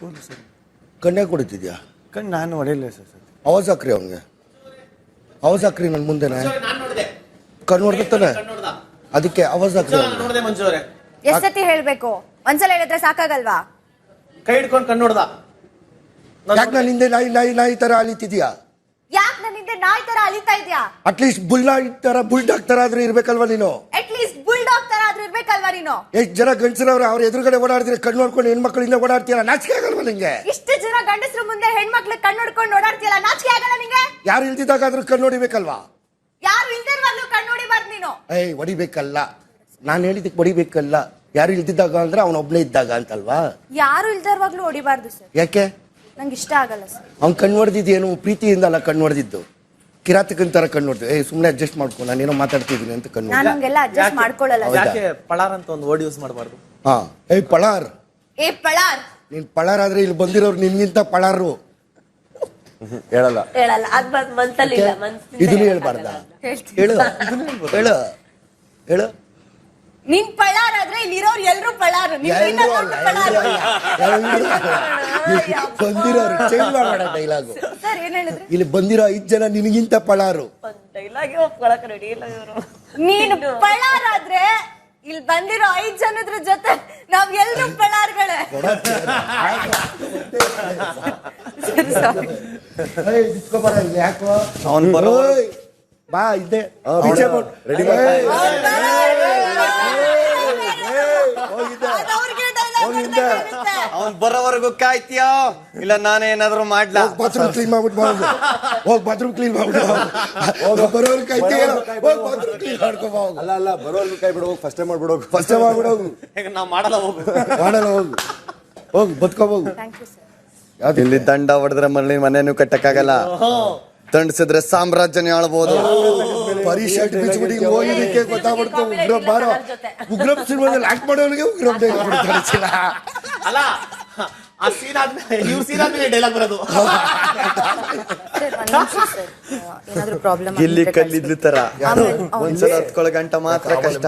ಕೂದಲು ಸರ್. ಕಣ್ಣೇ ಕುಡಿತಿದ್ಯಾ? ಕಣ್ಣು ನಾನು ಹೊಡೆಯಲ್ಲ ಸರ್. ಅವಾಜ್ ಹಾಕ್ರಿ ಅವನಿಗೆ, ಅವಾಜ್ ಹಾಕ್ರಿ ನನ್ನ ಮುಂದೆನೆ. ಕಣ್ಣು ಹೊಡೆದಾನೆ, ಅದಕ್ಕೆ ಅವಾಜ್ ಹಾಕ್ರಿ. ಎಷ್ಟತಿ ಹೇಳ್ಬೇಕು? ಒಂದ್ಸಲ ಹೇಳಿದ್ರೆ ಸಾಕಾಗಲ್ವಾ? ಕೈ ಹಿಡ್ಕೊಂಡು ಕಣ್ಣು ಹೊಡೆದ. ಯಾಕೆ ನಾನು ಹಿಂದೆ ನಾಯಿ ನಾಯಿ ನಾಯಿ ತರ ಅಲಿತಿದ್ಯಾ? ಯಾಕೆ ನನ್ನ ಹಿಂದೆ ನಾಯಿ ತರ ಅಲಿತಾ ಇದ್ಯಾ? ಅಟ್ಲೀಸ್ಟ್ ಬುಲ್ ನಾಯಿ ತರ ಬುಲ್ಡಾಗ್ ತರ ಆದ್ರೆ ಇರ್ಬೇಕಲ್ವಾ ನೀನು? ಅಟ್ಲೀಸ್ಟ್ ಬುಲ್ಡಾಗ್ ತರ ಆದ್ರೂ ಇರ್ಬೇಕಲ್ವಾ ನೀನು? ಎಷ್ಟು ಜನ ಗಂಡಸರವ್ರ ಅವ್ರ ಎದುರುಗಡೆ ಓಡಾಡ್ತೀರ, ಕಣ್ಣು ನೋಡ್ಕೊಂಡು ಹೆಣ್ಮಕ್ಳು ಹಿಂದೆ ಓಡಾಡ್ತೀರಾ, ನಾಚಿಕೆ ಆಗಲ್ವಾ ನಿಂಗೆ? ಇಷ್ಟು ಜನ ಗಂಡಸರು ಮುಂದೆ ಹೆಣ್ಮಕ್ಳು ಕಣ್ಣು ನೋಡ್ಕೊಂಡು ಓಡಾಡ್ತೀಯಲ್ಲ, ನಾಚಿಕೆ ಆಗಲ್ಲ ನಿಂಗೆ? ಯಾರು ಇಲ್ದಿದ್ದಾಗಾದ್ರೂ ಕಣ್ಣು ಹೊಡಿಬೇಕಲ್ವಾ? ಯಾರು ಇಲ್ದಿರುವಾಗ್ಲೂ ಕಣ್ಣು ಹೊಡಿಬಾರ್ದು ನೀನು. ಹೊಡಿಬೇಕಲ್ಲ, ನಾನು ಹೇಳಿದಕ್ಕೆ ಹೊಡಿಬೇಕಲ್ಲ. ಯಾರು ಇಲ್ದಿದ್ದಾಗ ಅಂದ್ರೆ ಅವನೊಬ್ನೇ ಇದ್ದಾಗ ಅಂತಲ್ವಾ? ಯಾರು ಇಲ್ದಿರುವಾಗ್ಲೂ ಹೊಡಿಬಾರ್ದು ಸರ್. ಯಾಕೆ? ನಂಗೆ ಇಷ್ಟ ಆಗಲ್ಲ ಸರ್. ಅವ್ನು ಕಣ್ಣು ಹೊಡೆದಿದ್ದೇನು ಪ್ರೀತಿಯಿಂದ ಅಲ್ಲ, ಕಣ್ಣು ಹೊಡೆದಿದ್ದು ಕಿರಾತಕನ್ ತರ ಕಣ್ಣು ಹೊಡೆದು ಸುಮ್ಮನೆ ಅಡ್ಜಸ್ಟ್ ಮಾಡ್ಕೊ, ನಾನೇನೋ ಮಾತಾಡ್ತಿದ್ದೀನಿ ಅಂತ ಕಣ್ಣು. ನಾನು ಹಂಗೆಲ್ಲ ಅಡ್ಜಸ್ಟ್ ಮಾಡ್ಕೊಳ್ಳಲ್ಲ. ಯಾಕೆ ಪಳಾರ್ ಅಂತ ಒಂದು ವರ್ಡ್ ಯೂಸ್ ಮಾಡಬಾರ್ದು? ಹಾ, ಪಳಾರ್. ಪಳಾರ್. ನೀನ್ ಪಳಾರ್ ಆದ್ರೆ ಇಲ್ಲಿ ಬಂದಿರೋರು ನಿನ್ಗಿಂತ ಪಳಾರು ಹೇಳಲ್ಲ. ಅದ್ ಮನ್ಸಲ್ಲಿ ಇಲ್ಲ, ಇದನ್ನು ಹೇಳ್ಬಾರ್ದ? ಹೇಳು ಹೇಳು ಹೇಳು. ನೀನ್ ಪಳಾರ್ ಆದ್ರೆ ಇಲ್ಲಿರೋರು ಎಲ್ರು ಪಳಾರು. ಬಂದಿರೋರು ಚೇಂಜ್ ಮಾಡೋ ಡೈಲಾಗು. ಸರ್ ಏನ್ ಹೇಳಿದ್ರಿ? ಇಲ್ಲಿ ಬಂದಿರೋ 5 ಜನ ನಿನಗಿಂತ ಪಳಾರು. ಡೈಲಾಗೆ ಒಪ್ಕೊಳಕ್ ರೆಡಿ ಇಲ್ಲ ಇವರು. ನೀನು ಪಳಾರ್ ಆದ್ರೆ ಇಲ್ಲಿ ಬಂದಿರೋ 5 ಜನದ್ರ ಜೊತೆ ನಾವ್ ಎಲ್ರು ಪಳಾರ್ಗಳೇ. ಯಾಕೋ ಅವ್ನು ಬರೋ ಬಾ ಇದ್ದೆ ರೆಡಿ ಅವ್ನ್ ಬರೋವರೆಗೂ ಕಾಯ್ತೀಯೋ ಇಲ್ಲ ನಾನೇನಾದ್ರು ಮಾಡ್ಲಾ? ಬಾತ್ರೂಮ್ ಕ್ಲೀನ್ ಮಾಡ್ಬಿಟ್ಟು ಹೋಗ್, ಬಾತ್ರೂಮ್ ಕ್ಲೀನ್ ಮಾಡ್ಬಿಟ್ಟು ಬರೋರು ಕಾಯ್ತೀಯ, ಬಾತ್ರೂಮ್ ಕ್ಲೀನ್ ಮಾಡ್ಕೊ. ಅಲ್ಲ ಬರೋವರೆಗೂ ಕೈ ಬಿಡು, ಫಸ್ಟ್ ಟೈಮ್ ಮಾಡ್ಬಿಡೋ, ಫಸ್ಟ್ ಟೈಮ್ ಮಾಡ್ಬಿಡೋಗು. ನಾವ್ ಮಾಡಲ್ಲ, ಹೋಗು ಹೋಗು ಬದುಕೋಬೋಗು. ಇಲ್ಲಿ ದಂಡ ಹೊಡೆದ್ರೆ ಮನೇನು ಕಟ್ಟಕ್ಕಾಗಲ್ಲ, ದಂಡಿಸಿದ್ರೆ ಸಾಮ್ರಾಜ್ಯನೇ ಆಳ್ಬೋದು. ಪರಿಷತ್ ಬಿಚ್ಬಿಟ್ಟು ಹೋಗಿದ್ದಕ್ಕೆ ಗೊತ್ತಾಗ್ಬಿಡ್ತು. ಉಗ್ರಂ ಬಾರೋ, ಉಗ್ರಂ ಸಿನಿಮಾದಲ್ಲಿ ಆಕ್ಟ್ ಮಾಡೋನಿಗೆ ಉಗ್ರಂ ಅಲ್ಲ. ಆ ಸೀನ್ ಆದ್ಮೇಲೆ ಇವ್ರ ಸೀನ್ ಆದ್ಮೇಲೆ ಡೈಲಾಗ್ ಬರೋದು. ಏನಾದ್ರೂ ಪ್ರಾಬ್ಲಮ್ ಗಿಲ್ಲಿ ಕಲ್ಲಿದ್ಲು ತರ ಒಂದ್ಸಲ ಹತ್ಕೊಳ್ಳೋ ಗಂಟ ಮಾತ್ರ ಕಷ್ಟ.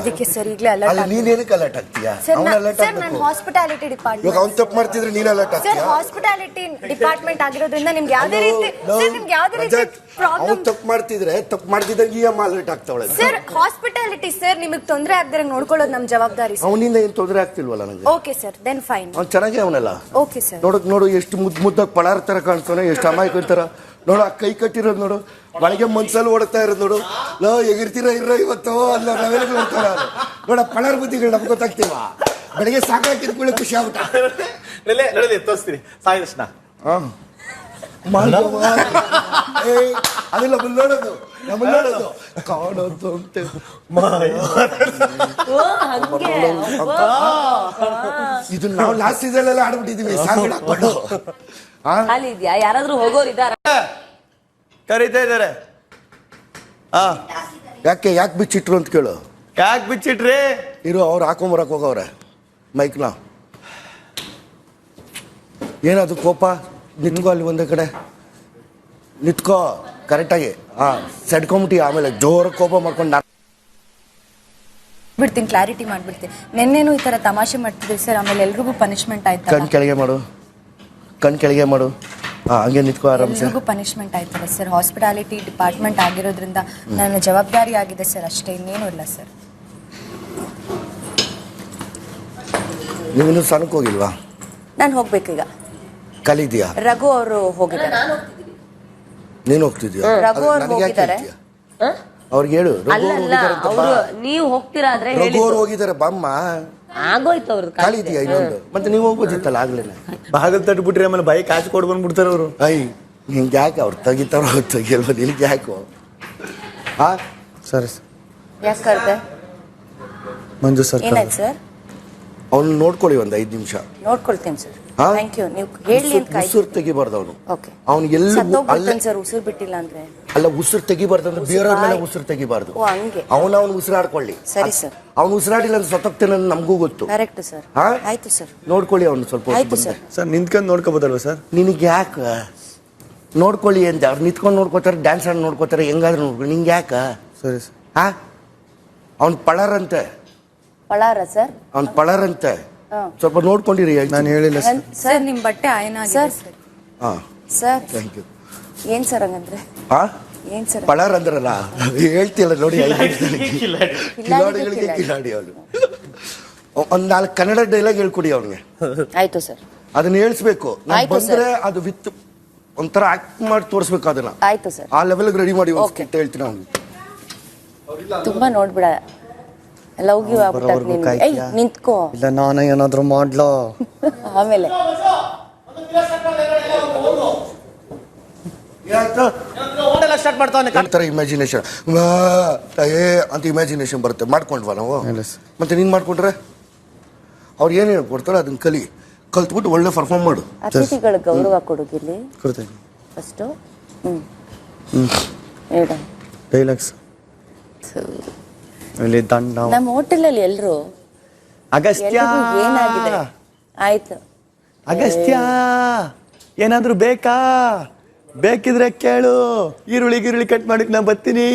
ಅದಕ್ಕೆ ಸರ್ ಈಗಲೇ ಅಲರ್ಟ್. ನೀನೇನಕ್ಕೆ ಅಲರ್ಟ್ ಆಗ್ತೀಯಾ? ನಾನು ಹಾಸ್ಪಿಟಾಲಿಟಿ ಡಿಪಾರ್ಟ್ಮೆಂಟ್. ಅವ್ನು ತಪ್ಪು ಮಾಡ್ತಿದ್ರೆ ನೀನ್ ಅಲರ್ಟ್ ಆಗ್ತೀಯಾ? ಸರ್ ಹಾಸ್ಪಿಟಾಲಿಟಿ ಡಿಪಾರ್ಟ್ಮೆಂಟ್ ಆಗಿರೋದ್ರಿಂದ ನಿಮ್ಗೆ ಯಾವ್ದೇ ರೀತಿ ಪ್ರಾಬ್ಲಮ್. ಅವ್ನು ತಪ್ಪು ಮಾಡ್ತಿದ್ರೆ ತಪ್ಪು ಮಾಡ್ತಿದ್ದಂಗೆ ಈ ಅಮ್ಮ ಅಲರ್ಟ್ ಆಗ್ತಾವಳೆ. ಸರ್ ಹಾಸ್ಪಿಟಾಲಿಟಿ ಸರ್ ನಿಮಗೆ ತೊಂದರೆ ಆಗದಿರಂಗ್ ನೋಡ್ಕೊಳ್ಳೋದು ನಮ್ ಜವಾಬ್ದಾರಿ. ಅವನಿಂದ ಏನ್ ತೊಂದರೆ ಆಗ್ತಿಲ್ವಲ್ಲ ನನಗೆ? Okay sir, then fine. ಅವ್ನು ಚೆನ್ನಾಗಿ ಅವನಲ್ಲ. Okay sir. ನೋಡು ಎಷ್ಟು ಮುದ್ದಾಗಿ ಪಳಾರ್ ತರ ಕಾಣ್ತಾನೆ, ಎಷ್ಟು ಅಮಾಯಕ ತರ ನೋಡು. ಆ ಕೈ ಕಟ್ಟಿರೋದು ನೋಡು, ಒಳಗೆ ಮನ್ಸಲ್ಲಿ ಓಡ್ತಾ ಇರೋದು ನೋಡು. ಎಗಿರ್ತೀರ ಇರೋ ಇವತ್ತು ಅಲ್ಲ ನಾವೆಲ್ಲ ನೋಡ್ತಾರ ನೋಡ. ಪಳಾರ್ ಬುದ್ಧಿಗಳು ನಮ್ಗೆ ಗೊತ್ತಾಗ್ತೀವ. ಬೆಳಗ್ಗೆ ಸಾಕಾಕಿದ ಕೂಡ ಖುಷಿ ಆಗ್ಬಿಟ್ಟ. ತೋರಿಸ್ತೀನಿ ಸಾಯಿ ದರ್ಶನ. ಅದೆಲ್ಲ ನೋಡೋದು ನೋಡೋದು ಕಾಣೋದು ಅಂತ ಇದು ನಾವು ಲಾಸ್ಟ್ ಸೀಸನ್ ಎಲ್ಲ ಆಡ್ಬಿಟ್ಟಿದೀವಿ ಸಾಂಗ್ ಹಾಕೊಂಡು. ಇದೆಯಾ? ಯಾರಾದ್ರೂ ಹೋಗೋರು ಇದಾರ? ಕರೀತಾ ಇದಾರೆ. ಯಾಕೆ ಬಿಚ್ಚಿಟ್ರು ಅಂತ ಕೇಳು. ಯಾಕೆ ಬಿಚ್ಚಿಟ್ರಿ? ಇರು, ಅವ್ರು ಹಾಕೊಂಬರಕ್ ಹೋಗವ್ರೆ ಮೈಕ್ನ. ಏನದು ಕೋಪ? ನಿಂತ್ಕೋ ಅಲ್ಲಿ ಒಂದೇ ಕಡೆ ನಿಂತ್ಕೋ ಕರೆಕ್ಟಾಗಿ. ಸೆಡ್ಕೊಂಬಿಟ್ಟಿ ಆಮೇಲೆ ಜೋರ ಕೋಪ ಮಾಡ್ಕೊಂಡು ಬಿಡ್ತೀನಿ, ಕ್ಲಾರಿಟಿ ಮಾಡ್ಬಿಡ್ತೀನಿ. ನಿನ್ನೆನೂ ಈ ತರ ತಮಾಷೆ ಮಾಡ್ತಿದ್ವಿ ಸರ್, ಆಮೇಲೆ ಎಲ್ರಿಗೂ ಪನಿಷ್ಮೆಂಟ್ ಆಯ್ತು. ಕಣ್ ಕೆಳಗೆ ಮಾಡು. ಹಂಗೆ ನಿಂತ್ಕೋ ಆರಾಮ್ಸೆ. ಎಲ್ರಿಗೂ ಪನಿಷ್ಮೆಂಟ್ ಆಯ್ತಲ್ಲ ಸರ್. ಹಾಸ್ಪಿಟಾಲಿಟಿ ಡಿಪಾರ್ಟ್ಮೆಂಟ್ ಆಗಿರೋದ್ರಿಂದ ನನ್ನ ಜವಾಬ್ದಾರಿ ಆಗಿದೆ ಸರ್, ಅಷ್ಟೇ, ಇನ್ನೇನು ಇಲ್ಲ ಸರ್. ನೀವಿನ್ನೂ ಸಣ್ಣಕ್ಕೆ ಹೋಗಿಲ್ವಾ? ನಾನು ಹೋಗ್ಬೇಕೀಗ. ಕಲಿದ್ಯಾ? ರಘು ಅವರು ಹೋಗಿದ್ದಾರೆ. ನೀನು ಹೋಗ್ತಿದ್ಯಾ? ರಘು ಅವ್ರು ಹೋಗಿದ್ದಾರೆ. ಅವ್ರಿಗೆ ಹೇಳು ನೀವು ಹೋಗ್ತೀರಾ ಆದ್ರೆ ರಘು ಅವ್ರು ಹೋಗಿದ್ದಾರೆ ಬಾಮ್ಮ. ಆಗೋಯ್ತು ಅವ್ರದ್ದು. ಕಲಿದ್ಯಾ ಇನ್ನೊಂದು? ಮತ್ತೆ ನೀವು ಹೋಗ್ಬೋದಿತ್ತಲ್ಲ ಆಗ್ಲೇನೆ. ಬಾಗಿಲು ತಟ್ಬಿಟ್ರಿ ಆಮೇಲೆ ಬೈಕ್ ಕಾಚು ಕೊಡ್ ಬಂದ್ಬಿಡ್ತಾರ ಅವರು. ನಿಂಗೆ ಯಾಕೆ ಅವ್ರು ತೆಗಿತಾರೋ ತೆಗಿಯಲ್ವ ನಿನಗೆ ಯಾಕೋ? ಸರಿ ಯಾಕೆ ಕರ್ದೆ? ಮಂಜು ಸರ್ ಏನಾಯ್ತು ಸರ್? ಅವ್ನು ನೋಡ್ಕೊಳ್ಳಿ ಒಂದು 5 ನಿಮಿಷ. ನೋಡ್ಕೊಳ್ತೀನಿ ಸರ್. Thank you. ನೀವು ಹೇಳಿ ಅಂತ ಉಸಿರು ತೆಗಿಬಾರ್ದು ಅವನು. ಓಕೆ. ಅವ್ನು ಎಲ್ಲ ಸರ್ ಉಸಿರು ಬಿಟ್ಟಿಲ್ಲ ಅಂದ್ರೆ ಅಲ್ಲ, ಉಸಿರು ತೆಗಿಬಾರ್ದು ಅಂದ್ರೆ ಬೇರೆಯವ್ರ ಮೇಲೆ ಉಸಿರು ತೆಗಿಬಾರ್ದು. ಅವನು ಉಸಿರಾಡ್ಕೊಳ್ಳಿ. ಸರಿ ಸರ್. ಅವ್ನು ಉಸಿರಾಡಿಲ್ಲ ಅಂದ್ರೆ ಸತ್ತೋಗ್ತೇನೆ ನಮಗೂ ಗೊತ್ತು. Correct sir. ಆಯ್ತು ಸರ್. ನೋಡ್ಕೊಳ್ಳಿ ಅವ್ನು ಸ್ವಲ್ಪ. ಆಯ್ತು ಸರ್. ಸರ್ ನಿಂತ್ಕೊಂಡು ನೋಡ್ಕೋಬೋದಲ್ವ ಸರ್? ನಿನಗೆ ಯಾಕೆ ನೋಡ್ಕೊಳ್ಳಿ ಅಂತ? ಅವ್ರು ನಿಂತ್ಕೊಂಡು ನೋಡ್ಕೋತಾರೆ, ಡ್ಯಾನ್ಸ್ ಆಡಿ ನೋಡ್ಕೋತಾರೆ, ಹೆಂಗಾದ್ರೂ ನೋಡ್ಕೊಳ್ಳಿ. ನಿಂಗೆ ಯಾಕೆ? ಸರಿ ಸರ್. ಅವ್ನು ಪಳಾರಂತೆ, ಪಳಾರ ಸರ್ ಅವ್ನು ಪಳಾರಂತೆ ಸ್ವಲ್ಪ ನೋಡ್ಕೊಂಡಿರಿ. ನಾನು ಹೇಳಿಲ್ಲ ಸರ್. ಸರ್ ನಿಮ್ಮ ಬಟ್ಟೆ ಆಯ್ನ ಆಗಿದೆ ಸರ್. ಹಾಂ ಸರ್ ಥ್ಯಾಂಕ್ ಯು. ಏನ್ ಸರ್ ಹಂಗಂದ್ರೆ ಹಾಂ ಏನ್ ಸರ್ ಪಳಾರ್ ಅಂದ್ರಲ್ಲ ಹೇಳ್ತಿಯಲ್ಲ ನೋಡಿ, ಕಿಲಾಡಿಗಳಿಗೆ ಕಿಲಾಡಿ. ಕಿಲಾಡಿ ಅವನು. ಒಂದು 4 ಕನ್ನಡ ಡೈಲಾಗ್ ಹೇಳ್ಕೊಡಿ ಅವ್ನಿಗೆ. ಆಯ್ತು ಸರ್ ಅದನ್ನ ಹೇಳ್ಸ್ಬೇಕು. ನಾನು ಆಯ್ತು ಬಂದ್ರೆ ಅದು ವಿತ್ ಒಂಥರ ಆಕ್ಟ್ ಮಾಡಿ ತೋರಿಸ್ಬೇಕು ಅದನ್ನ. ಆಯ್ತು ಸರ್ ಆ ಲೆವೆಲ್ಗೆ ರೆಡಿ ಮಾಡಿ ಒಂದು Okay. ಸ್ಕಿಟ್ ಹೇಳ್ತೀನಿ ಅವ್ನಿಗೆ. ತುಂಬಾ ನೋಡ್ಬಿಡ ಲವ್ಗಿವ್ ಆಗ್ಬಿಟ್ಟ ಬರೋವರ್ಗೂ ಕಾಯ್ತೀಯಾ? ನಿಂತ್ಕೋ ಇಲ್ಲ ನಾನು ಏನಾದ್ರು ಮಾಡ್ಲೋ. ಆಮೇಲೆ ಏನಾಯ್ತು? ಓಡೆಲ್ಲ ಸ್ಟಾರ್ಟ್ ಮಾಡ್ತಾವನೆ. ಒಂಥರ ಇಮ್ಯಾಜಿನೇಷನ್ ಅಂತ ಇಮ್ಯಾಜಿನೇಷನ್ ಬರುತ್ತೆ. ಮಾಡ್ಕೊಂಡ್ವಾ ನಾವು? ಇಲ್ಲ ಸರ್. ಮತ್ತೆ ನೀನು ಮಾಡ್ಕೊಂಡ್ರೆ ಅವ್ರು ಏನು ಹೇಳ್ಕೊಡ್ತಾರೆ ಅದನ್ನ ಕಲ್ತ್ಬಿಟ್ಟು ಒಳ್ಳೆ ಪರ್ಫಾರ್ಮ್ ಮಾಡು. ಅತಿಥಿಗಳ ಗೌರವ ಕೊಡುಗಿಲ್ಲಿ ಕೊಡ್ತೇನೆ. ಫಸ್ಟು ಹೇಳ ಡೈಲಾಗ್ಸ್ ಇಲ್ಲಿ ದಂಡ ನಮ್ಮ ಹೋಟೆಲಲ್ಲಿ ಎಲ್ರು ಅಗಸ್ತ್ಯ ಏನಾಗಿದೆ ಆಯ್ತು ಅಗಸ್ತ್ಯ ಏನಾದ್ರೂ ಬೇಕಾ? ಬೇಕಿದ್ರೆ ಕೇಳು, ಈರುಳ್ಳಿ ಕಟ್ ಮಾಡಕ್ ನಾ ಬರ್ತೀನಿ.